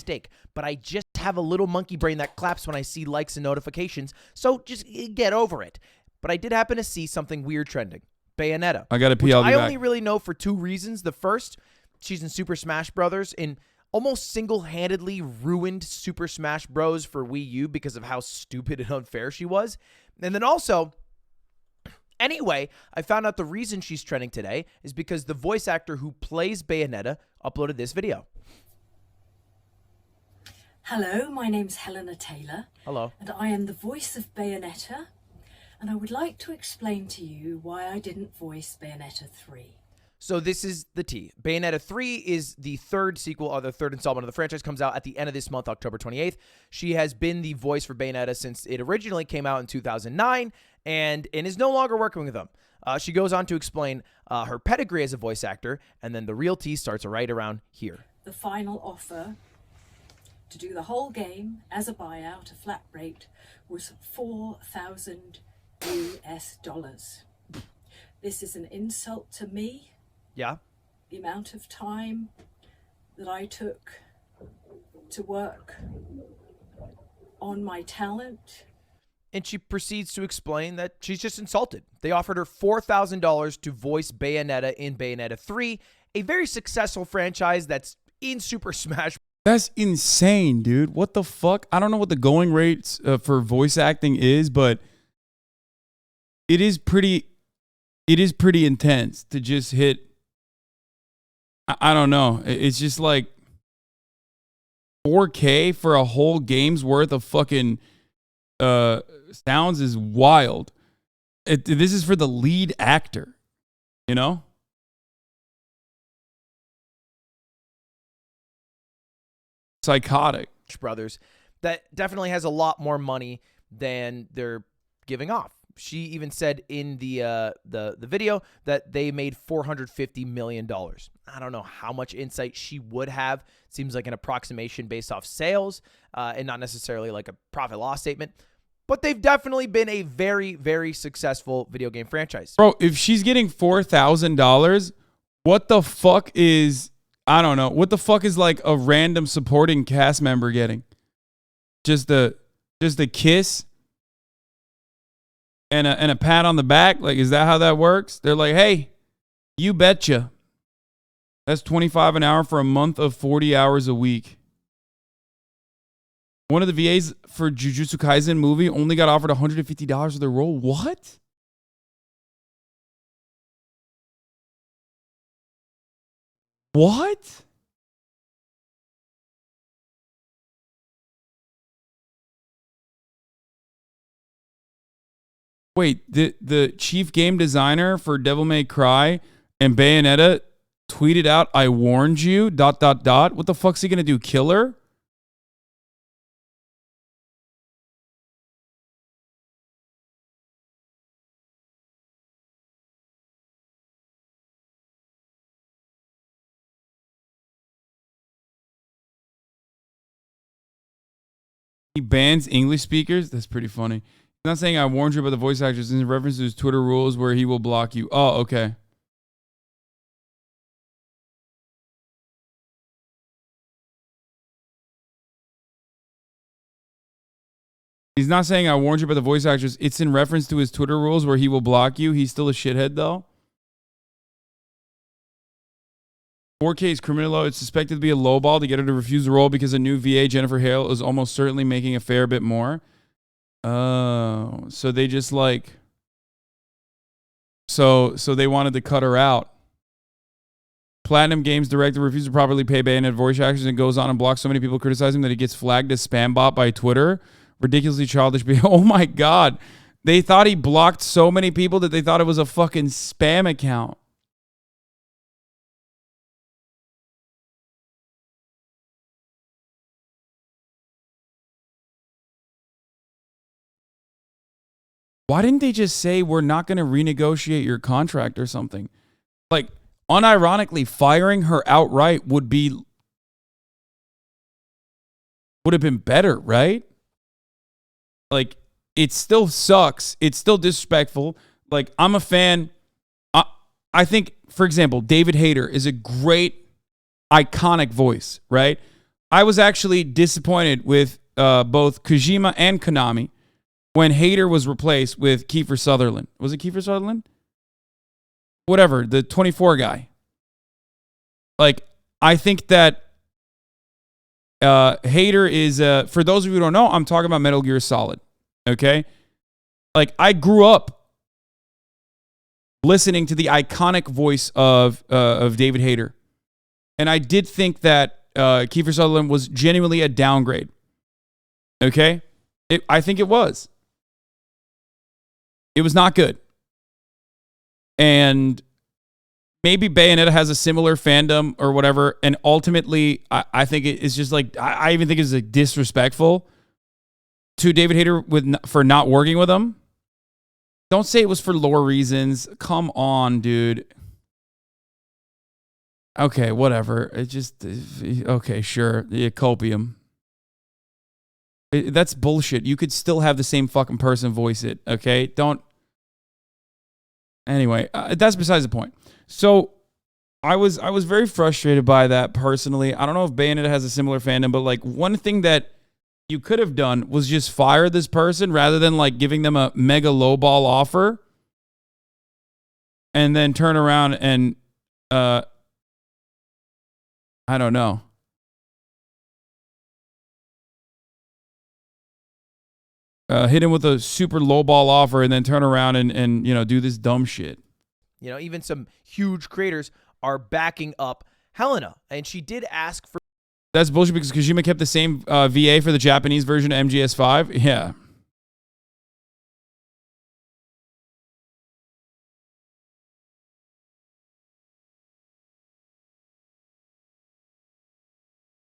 mistake, but I just have a little monkey brain that claps when I see likes and notifications, so just get over it. But I did happen to see something weird trending. Bayonetta. I got to pee. I'll be back. back. I only really know for two reasons. The first, she's in Super Smash Brothers and almost single-handedly ruined Super Smash Bros. For Wii U because of how stupid and unfair she was. And then also, anyway, I found out the reason she's trending today is because the voice actor who plays Bayonetta uploaded this video. Hello, my name's Helena Taylor. Hello. And I am the voice of Bayonetta. And I would like to explain to you why I didn't voice Bayonetta 3. So this is the tea. Bayonetta 3 is the third sequel, or the third installment of the franchise, comes out at the end of this month, October 28th. She has been the voice for Bayonetta since it originally came out in 2009 and is no longer working with them. She goes on to explain her pedigree as a voice actor, and then the real tea starts right around here. The final offer to do the whole game as a buyout, a flat rate, was $4,000 US. This is an insult to me. Yeah. The amount of time that I took to work on my talent. And she proceeds to explain that she's just insulted. They offered her $4,000 to voice Bayonetta in Bayonetta 3, a very successful franchise that's in Super Smash. That's insane, dude. What the fuck? I don't know what the going rates for voice acting is, but it is pretty intense to just hit. I don't know. It's just like 4K for a whole game's worth of fucking sounds is wild. This is for the lead actor, you know? Psychotic. Brothers that definitely has a lot more money than they're giving off. She even said in the video that they made $450 million. I don't know how much insight she would have. It seems like an approximation based off sales and not necessarily like a profit loss statement. But they've definitely been a very, very successful video game franchise. Bro, if she's getting $4,000, what the fuck is, I don't know, what the fuck is like a random supporting cast member getting? Just a kiss? And a pat on the back? Like, is that how that works? They're like, hey, you betcha. That's $25 an hour for a month of 40 hours a week. One of the VAs for Jujutsu Kaisen movie only got offered $150 for their role. What? What? Wait, the chief game designer for Devil May Cry and Bayonetta tweeted out, I warned you, ... What the fuck's he going to do, kill her? He bans English speakers? That's pretty funny. He's not saying I warned you about the voice actors. In reference to his Twitter rules where he will block you. Oh, okay. He's not saying I warned you about the voice actors. It's in reference to his Twitter rules where he will block you. He's still a shithead, though. 4K is criminal law. It's suspected to be a lowball to get her to refuse the role because a new VA, Jennifer Hale, is almost certainly making a fair bit more. Oh, so they just like, so they wanted to cut her out. Platinum Games director refuses to properly pay Bayonetta voice actors and goes on and blocks so many people criticizing him that he gets flagged as spam bot by Twitter. Ridiculously childish behavior. Oh my God. They thought he blocked so many people that they thought it was a fucking spam account. Why didn't they just say we're not going to renegotiate your contract or something? Like, unironically, firing her outright would have been better, right? Like, it still sucks. It's still disrespectful. Like, I'm a fan. I think, for example, David Hayter is a great, iconic voice, right? I was actually disappointed with both Kojima and Konami when Hater was replaced with Kiefer Sutherland. Was it Kiefer Sutherland? Whatever, the 24 guy. Like, I think that Hater is, for those of you who don't know, I'm talking about Metal Gear Solid. Okay? Like, I grew up listening to the iconic voice of David Hayter. And I did think that Kiefer Sutherland was genuinely a downgrade. Okay? I think it was. It was not good. And maybe Bayonetta has a similar fandom or whatever. And ultimately, I think it's just like, I even think it's like disrespectful to David Hayter for not working with him. Don't say it was for lore reasons. Come on, dude. Okay, whatever. It just, okay, sure. Yeah, copium. That's bullshit. You could still have the same fucking person voice it, okay? Don't. Anyway, that's besides the point. So I was very frustrated by that personally. I don't know if Bayonetta has a similar fandom, but like one thing that you could have done was just fire this person rather than like giving them a mega lowball offer and then turn around and I don't know. Hit him with a super lowball offer and then turn around and you know, do this dumb shit. You know, even some huge creators are backing up Helena, and she did ask for. That's bullshit because Kojima kept the same VA for the Japanese version of MGS5. Yeah.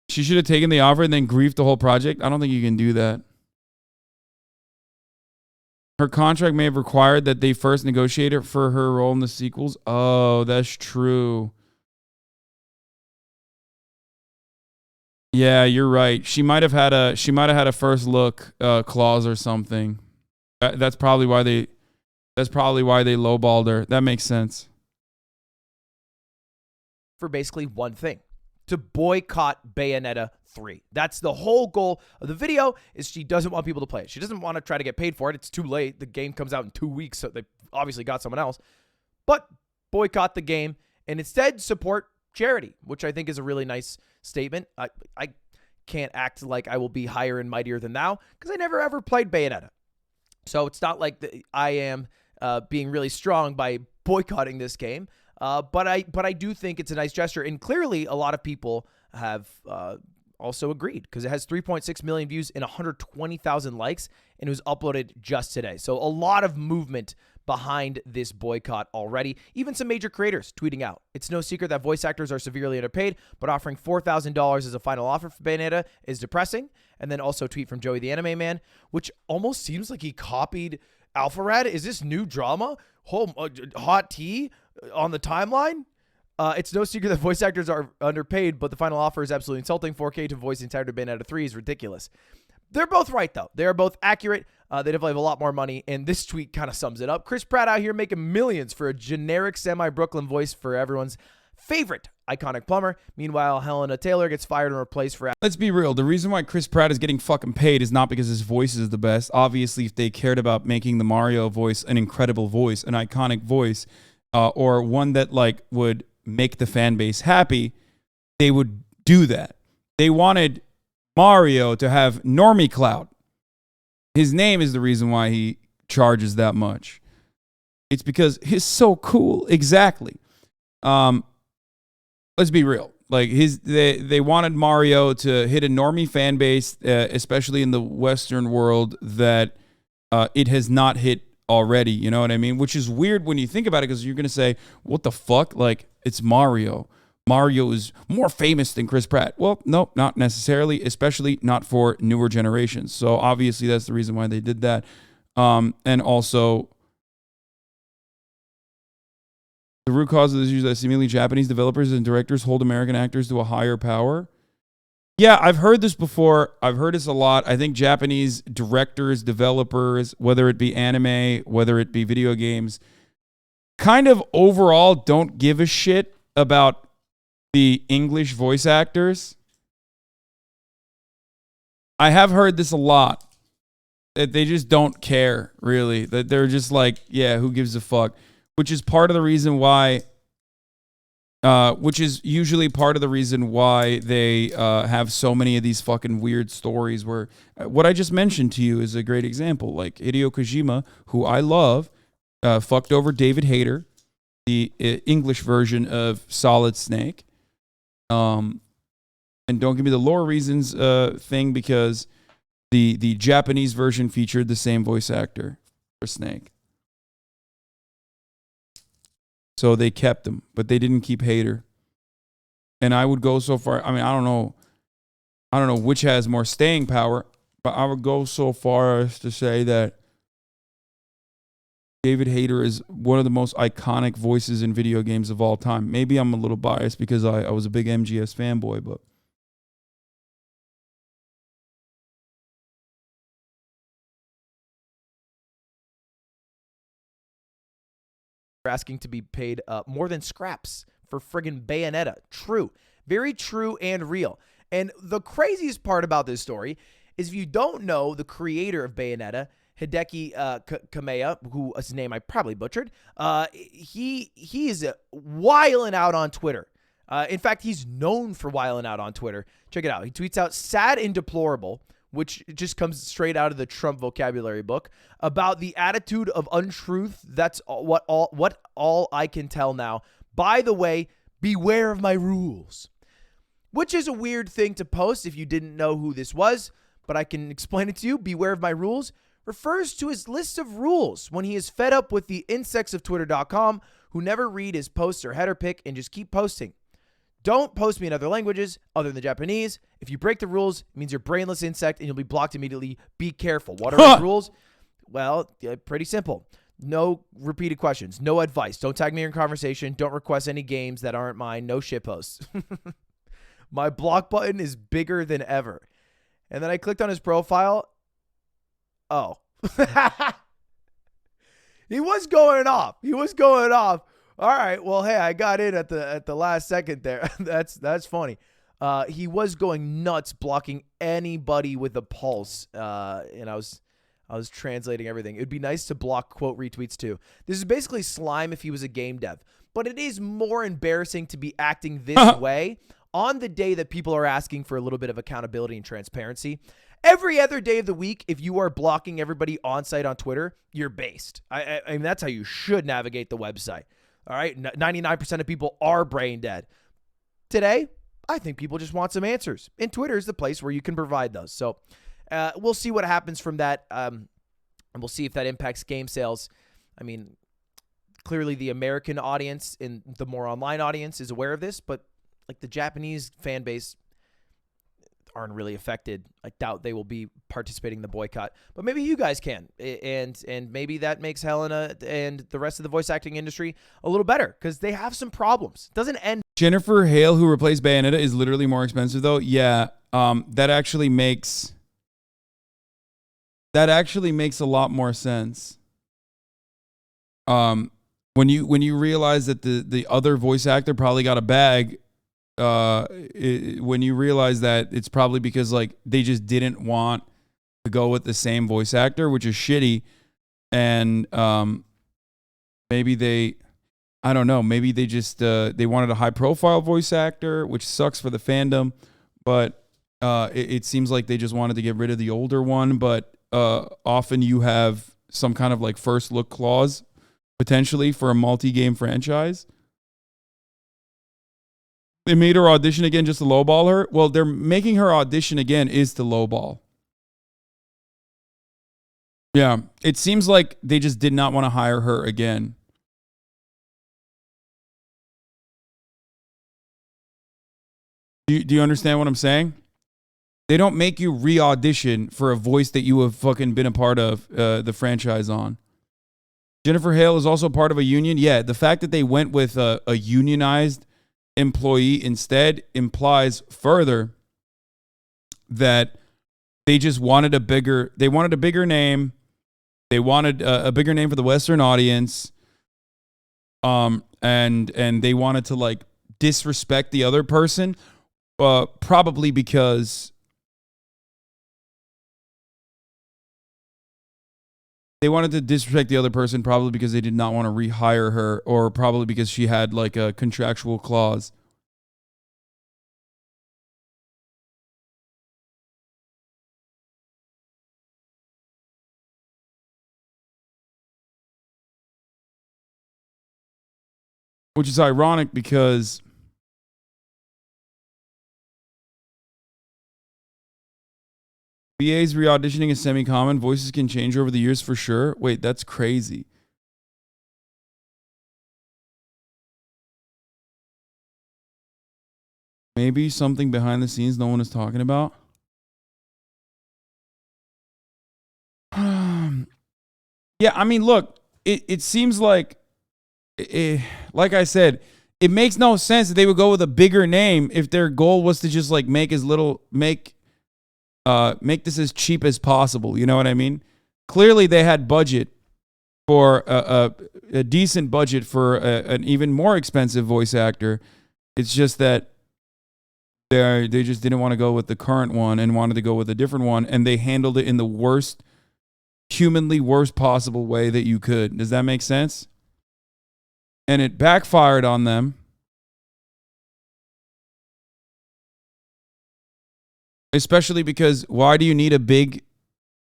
She should have taken the offer and then griefed the whole project. I don't think you can do that. Her contract may have required that they first negotiate it for her role in the sequels. Oh, that's true. Yeah, you're right. She might have had a first look clause or something. That's probably why they lowballed her. That makes sense. For basically one thing, to boycott Bayonetta 3. That's the whole goal of the video, is she doesn't want people to play it. She doesn't want to try to get paid for it. It's too late. The game comes out in 2 weeks, so they obviously got someone else. But boycott the game and instead support charity, which I think is a really nice statement. I can't act like I will be higher and mightier than thou because I never ever played Bayonetta. So it's not like I am being really strong by boycotting this game. But I do think it's a nice gesture, and clearly a lot of people have also agreed because it has 3.6 million views and 120,000 likes, and it was uploaded just today. So a lot of movement behind this boycott already. Even some major creators tweeting out. It's no secret that voice actors are severely underpaid, but offering $4,000 as a final offer for Bayonetta is depressing. And then also a tweet from Joey the Anime Man, which almost seems like he copied Alpharad. Is this new drama? Hot tea on the timeline? It's no secret that voice actors are underpaid, but the final offer is absolutely insulting. 4K to voice the entire Bayonetta 3 is ridiculous. They're both right, though. They are both accurate. They definitely have a lot more money, and this tweet kind of sums it up. Chris Pratt out here making millions for a generic semi-Brooklyn voice for everyone's favorite iconic plumber. Meanwhile, Helena Taylor gets fired and replaced for... Let's be real. The reason why Chris Pratt is getting fucking paid is not because his voice is the best. Obviously, if they cared about making the Mario voice an incredible voice, an iconic voice, or one that like would make the fan base happy, they would do that. They wanted Mario to have Normie Clout. His name is the reason why he charges that much. It's because he's so cool. Exactly. Let's be real. Like they wanted Mario to hit a normie fan base, especially in the Western world, that it has not hit already. You know what I mean? Which is weird when you think about it, because you're gonna say, "What the fuck?" Like, it's Mario. Mario is more famous than Chris Pratt. Well, no, not necessarily, especially not for newer generations. So obviously that's the reason why they did that. And also, the root cause of this is that seemingly Japanese developers and directors hold American actors to a higher power. Yeah, I've heard this before. I've heard this a lot. I think Japanese directors, developers, whether it be anime, whether it be video games, kind of overall don't give a shit about the English voice actors. I have heard this a lot. That they just don't care, really. That they're just like, yeah, who gives a fuck? Which is part of the reason why. Which is usually part of the reason why they have so many of these fucking weird stories. Where what I just mentioned to you is a great example. Like Hideo Kojima, who I love, fucked over David Hayter, the English version of Solid Snake. And don't give me the lore reasons thing, because the Japanese version featured the same voice actor for Snake. So they kept him, but they didn't keep Hater. And I would go so far. I mean, I don't know which has more staying power, but I would go so far as to say that David Hayter is one of the most iconic voices in video games of all time. Maybe I'm a little biased because I was a big MGS fanboy, but asking to be paid more than scraps for friggin' Bayonetta. True. Very true and real. And the craziest part about this story is, if you don't know the creator of Bayonetta, Hideki Kamiya, who his name I probably butchered, he is wiling out on Twitter. In fact, he's known for wiling out on Twitter. Check it out. He tweets out sad and deplorable, which just comes straight out of the Trump vocabulary book, about the attitude of untruth. That's what all I can tell now. By the way, beware of my rules. Which is a weird thing to post if you didn't know who this was, but I can explain it to you. Beware of my rules refers to his list of rules when he is fed up with the insects of Twitter.com who never read his posts or header pick and just keep posting. Don't post me in other languages other than Japanese. If you break the rules, it means you're a brainless insect and you'll be blocked immediately. Be careful. What are the rules? Well, pretty simple. No repeated questions. No advice. Don't tag me in conversation. Don't request any games that aren't mine. No shit posts. My block button is bigger than ever. And then I clicked on his profile. Oh. He was going off. All right, well, hey, I got in at the last second there. That's funny. He was going nuts, blocking anybody with a pulse. And I was translating everything. It'd be nice to block quote retweets too. This is basically Slime if he was a game dev. But it is more embarrassing to be acting this way on the day that people are asking for a little bit of accountability and transparency. Every other day of the week, if you are blocking everybody on site on Twitter, you're based. I mean, that's how you should navigate the website. All right, 99% of people are brain dead. Today, I think people just want some answers, and Twitter is the place where you can provide those. So we'll see what happens from that, and we'll see if that impacts game sales. I mean, clearly the American audience and the more online audience is aware of this, but like the Japanese fan base aren't really affected. I doubt they will be participating in the boycott, but maybe you guys can, and maybe that makes Helena and the rest of the voice acting industry a little better, because they have some problems. It doesn't end. Jennifer Hale, who replaced Bayonetta, is literally more expensive though. Yeah, that actually makes a lot more sense. When you realize that the other voice actor probably got a bag. When you realize that it's probably because like they just didn't want to go with the same voice actor, which is shitty, and maybe I don't know, maybe they just they wanted a high profile voice actor, which sucks for the fandom, but it seems like they just wanted to get rid of the older one. But often you have some kind of like first look clause potentially for a multi-game franchise. They made her audition again just to lowball her. Well, they're making her audition again is to lowball. Yeah, it seems like they just did not want to hire her again. Do you understand what I'm saying? They don't make you re-audition for a voice that you have fucking been a part of the franchise on. Jennifer Hale is also part of a union. Yeah, the fact that they went with a unionized employee instead implies further that they just wanted a bigger name. They wanted a bigger name for the Western audience. And they wanted to like disrespect the other person, probably because They wanted to disrespect the other person probably because they did not want to rehire her, or probably because she had like a contractual clause. Which is ironic because VAs re-auditioning is semi-common. Voices can change over the years for sure. Wait, that's crazy. Maybe something behind the scenes no one is talking about. Yeah, I mean, look, it seems like I said, it makes no sense that they would go with a bigger name if their goal was to just like make this as cheap as possible. You know what I mean? Clearly, they had budget for a decent budget for an even more expensive voice actor. It's just that they just didn't want to go with the current one and wanted to go with a different one, and they handled it in the humanly worst possible way that you could. Does that make sense? And it backfired on them. Especially because why do you need a big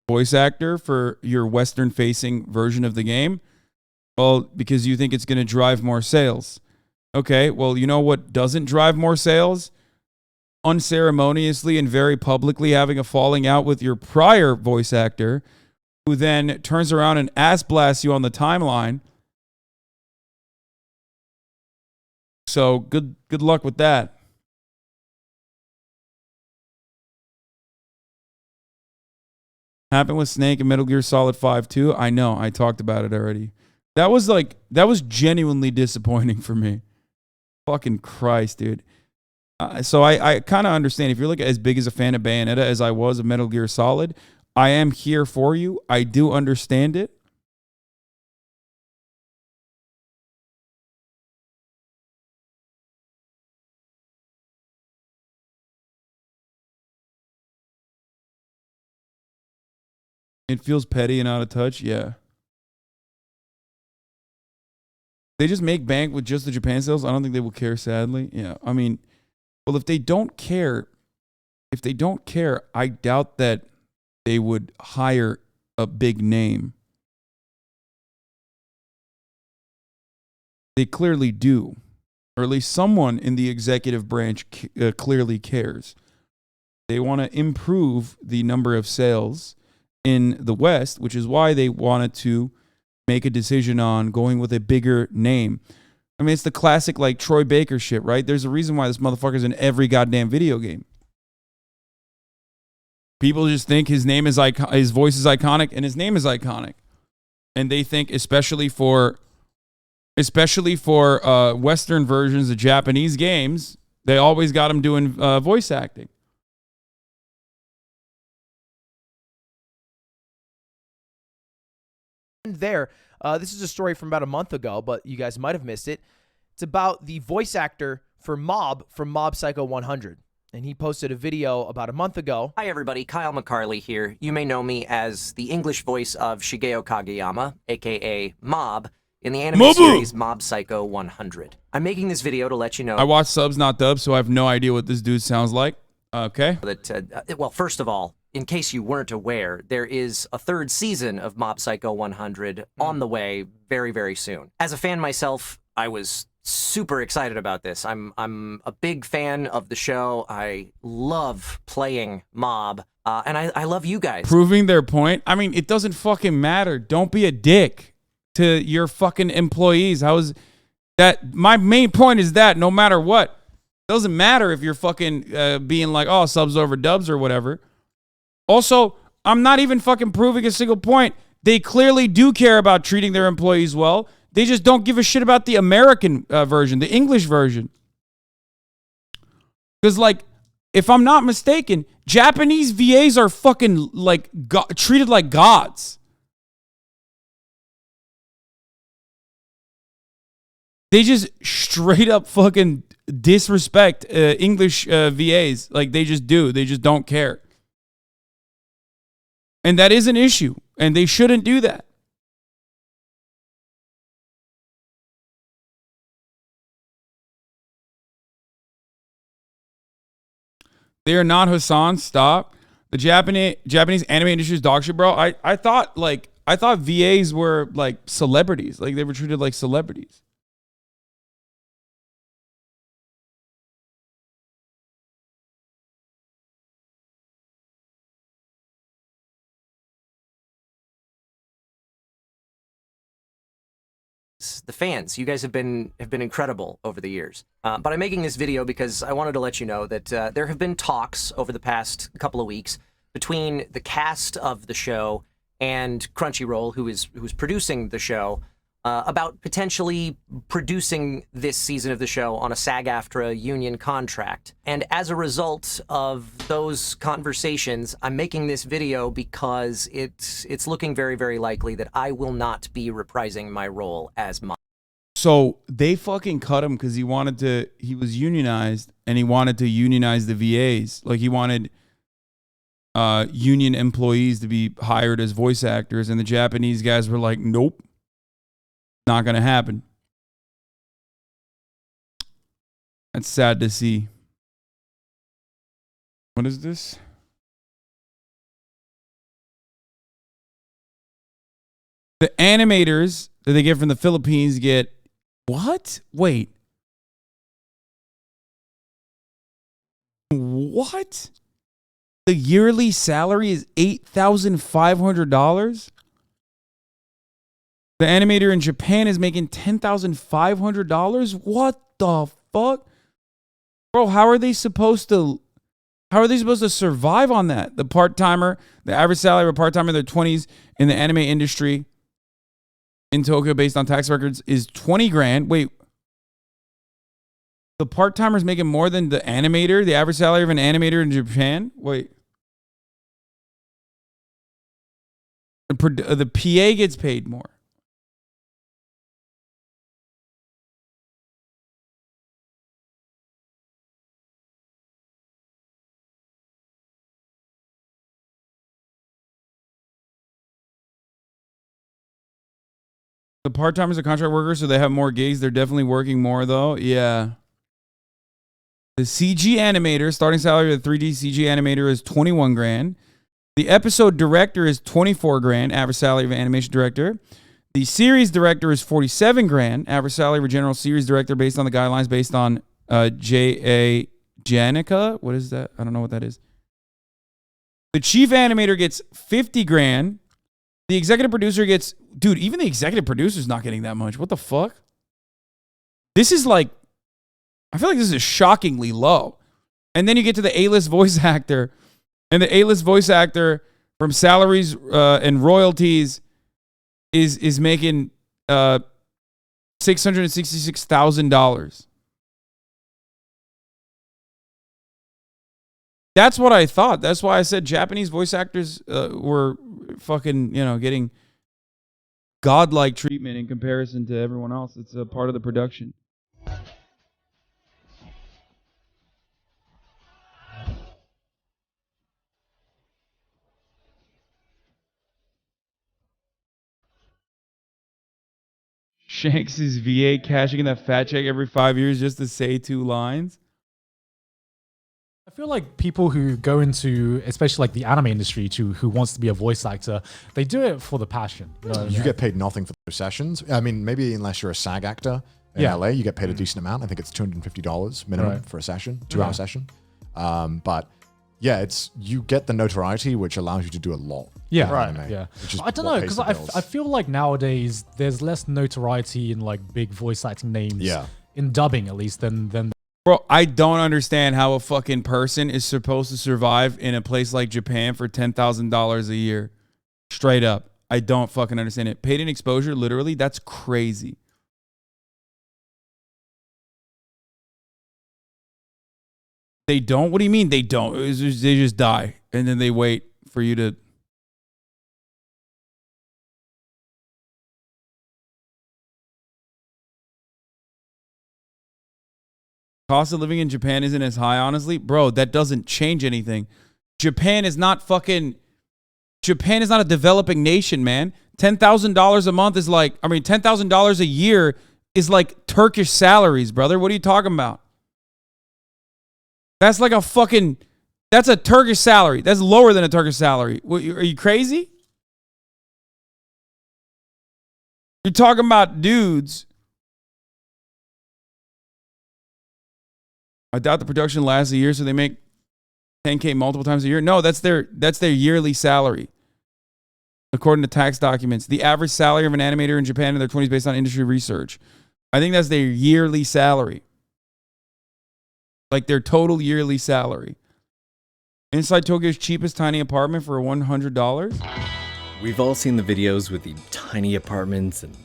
voice actor for your Western-facing version of the game? Well, because you think it's going to drive more sales. Okay, well, you know what doesn't drive more sales? Unceremoniously and very publicly having a falling out with your prior voice actor, who then turns around and ass blasts you on the timeline. So good luck with that. Happened with Snake and Metal Gear Solid 5 too. I know, I talked about it already. That was genuinely disappointing for me. Fucking Christ, dude. So I kind of understand if you're like as big as a fan of Bayonetta as I was of Metal Gear Solid. I am here for you. I do understand it. It feels petty and out of touch. Yeah. They just make bank with just the Japan sales. I don't think they will care, sadly. Yeah. I mean, well, if they don't care, I doubt that they would hire a big name. They clearly do. Or at least someone in the executive branch clearly cares. They want to improve the number of sales in the West, which is why they wanted to make a decision on going with a bigger name. I mean, it's the classic like Troy Baker shit, right? There's a reason why this motherfucker's in every goddamn video game. People just think his name is his voice is iconic, and his name is iconic, and they think especially for Western versions of Japanese games, they always got him doing voice acting. There, this is a story from about a month ago, but you guys might have missed it. It's about the voice actor for Mob from Mob Psycho 100. And he posted a video about a month ago. Hi everybody, Kyle McCarley here. You may know me as the English voice of Shigeo Kageyama, aka Mob, in the anime series Mob Psycho 100. I'm making this video to let you know. I watch subs, not dubs, so I have no idea what this dude sounds like. Okay. Well, first of all, in case you weren't aware, there is a third season of Mob Psycho 100 on the way very, very soon. As a fan myself, I was super excited about this. I'm a big fan of the show. I love playing Mob, and I love you guys. Proving their point. I mean, it doesn't fucking matter. Don't be a dick to your fucking employees. How is that? My main point is that no matter what, it doesn't matter if you're fucking being like, oh, subs over dubs or whatever. Also, I'm not even fucking proving a single point. They clearly do care about treating their employees well. They just don't give a shit about the American version, the English version. Because, like, if I'm not mistaken, Japanese VAs are fucking, like, treated like gods. They just straight up fucking disrespect English VAs. Like, they just do. They just don't care. And that is an issue. And they shouldn't do that. They are not Hasan. Stop. The Japanese anime industry is dog shit, bro. I thought VAs were like celebrities. Like they were treated like celebrities. The fans, you guys have been incredible over the years. But I'm making this video because I wanted to let you know that there have been talks over the past couple of weeks between the cast of the show and Crunchyroll, who's producing the show, about potentially producing this season of the show on a SAG-AFTRA union contract. And as a result of those conversations, I'm making this video because it's looking very, very likely that I will not be reprising my role as Mob. So they fucking cut him because he was unionized and he wanted to unionize the VAs. Like he wanted union employees to be hired as voice actors, and the Japanese guys were like, nope. Not going to happen. That's sad to see. What is this? The animators that they get from the Philippines get what? Wait. What? The yearly salary is $8,500? The animator in Japan is making $10,500. What the fuck? Bro, how are they supposed to survive on that? The average salary of a part-timer in their 20s in the anime industry in Tokyo based on tax records is 20 grand. Wait. The part-timer's making more than the animator, the average salary of an animator in Japan? Wait. The PA gets paid more. The part-timers are contract workers, so they have more gigs. They're definitely working more, though. Yeah. The CG animator, starting salary of the 3D CG animator is 21 grand. The episode director is 24 grand, average salary of an animation director. The series director is 47 grand, average salary of a general series director based on the guidelines based on J.A. Janica. What is that? I don't know what that is. The chief animator gets 50 grand. The executive producer gets... Dude, even the executive producer's not getting that much. What the fuck? This is like... I feel like this is shockingly low. And then you get to the A-list voice actor. And the A-list voice actor from salaries and royalties is making $666,000. That's what I thought. That's why I said Japanese voice actors were fucking, getting godlike treatment in comparison to everyone else. It's a part of the production. Shanks' VA cashing in that fat check every 5 years just to say 2 lines. I feel like people who go into, especially like the anime industry, who wants to be a voice actor, they do it for the passion. You get paid nothing for those sessions. I mean, maybe unless you're a SAG actor in LA, you get paid a decent amount. I think it's $250 minimum for a session, 2-hour session. But yeah, you get the notoriety, which allows you to do a lot. Yeah, anime, yeah. I don't know, because I feel like nowadays there's less notoriety in like big voice acting names. Yeah. In dubbing, at least, than. Bro, I don't understand how a fucking person is supposed to survive in a place like Japan for $10,000 a year. Straight up. I don't fucking understand it. Paid in exposure, literally, that's crazy. They don't? What do you mean they don't? They just die, and then they wait for you to... Cost of living in Japan isn't as high, honestly. Bro, that doesn't change anything. Japan is not a developing nation, man. $10,000 a month is like, $10,000 a year is like Turkish salaries, brother. What are you talking about? That's like a fucking That's a Turkish salary. That's lower than a Turkish salary. What, are you crazy? You're talking about dudes. I doubt the production lasts a year, so they make 10K multiple times a year. No, that's their yearly salary. According to tax documents, the average salary of an animator in Japan in their 20s based on industry research. I think that's their yearly salary. Like their total yearly salary. Inside Tokyo's cheapest tiny apartment for $100? We've all seen the videos with the tiny apartments and